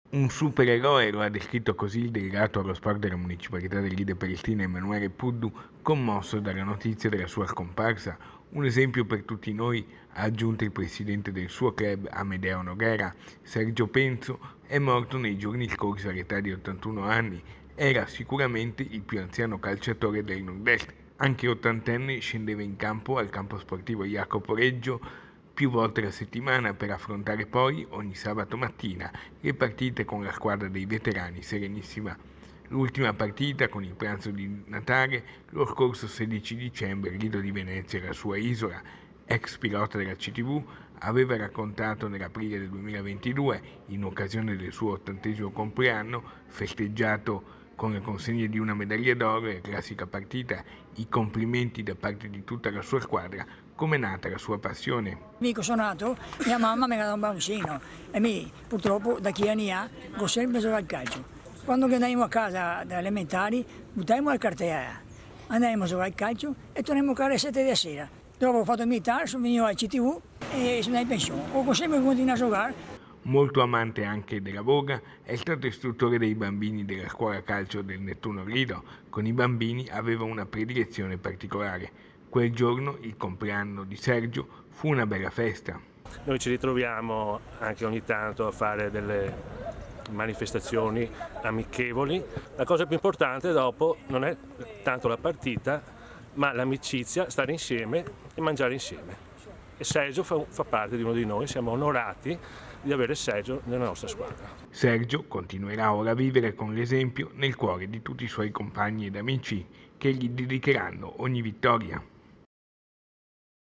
Un supereroe, lo ha descritto così il delegato allo sport della municipalità di Lide Palestina Emanuele Puddu, commosso dalla notizia della sua scomparsa. Un esempio per tutti noi, ha aggiunto il presidente del suo club Amedeo Noguera. Sergio Penzo è morto nei giorni scorsi all'età di 81 anni. Era sicuramente il più anziano calciatore del Nord-Est. Anche ottantenne scendeva in campo al campo sportivo Jacopo Reggio più volte la settimana per affrontare poi, ogni sabato mattina, le partite con la squadra dei veterani Serenissima. L'ultima partita con il pranzo di Natale lo scorso 16 dicembre il Lido di Venezia e la sua isola. Ex pilota della CTV, aveva raccontato nell'aprile del 2022, in occasione del suo 80° compleanno, festeggiato con la consegna di una medaglia d'oro e la classica partita, i complimenti da parte di tutta la sua squadra, come è nata la sua passione. Amico sono nato, mia mamma mi ha dato un bambino e purtroppo da che anni ha ho sempre giocato al calcio. Quando andavamo a casa da elementari, buttammo al cartiere, andavamo a giocare al calcio e torniamo a casa alle 7 della sera. Dopo ho fatto militare, sono venuto al CTV e sono in pensione. Ho sempre continuato a giocare. Molto amante anche della voga, è stato istruttore dei bambini della scuola calcio del Nettuno Lido. Con i bambini aveva una predilezione particolare. Quel giorno, il compleanno di Sergio, fu una bella festa. Noi ci ritroviamo anche ogni tanto a fare delle manifestazioni amichevoli. La cosa più importante dopo non è tanto la partita, ma l'amicizia, stare insieme e mangiare insieme. E Sergio fa parte di uno di noi, siamo onorati di avere Sergio nella nostra squadra. Sergio continuerà ora a vivere con l'esempio nel cuore di tutti i suoi compagni ed amici che gli dedicheranno ogni vittoria.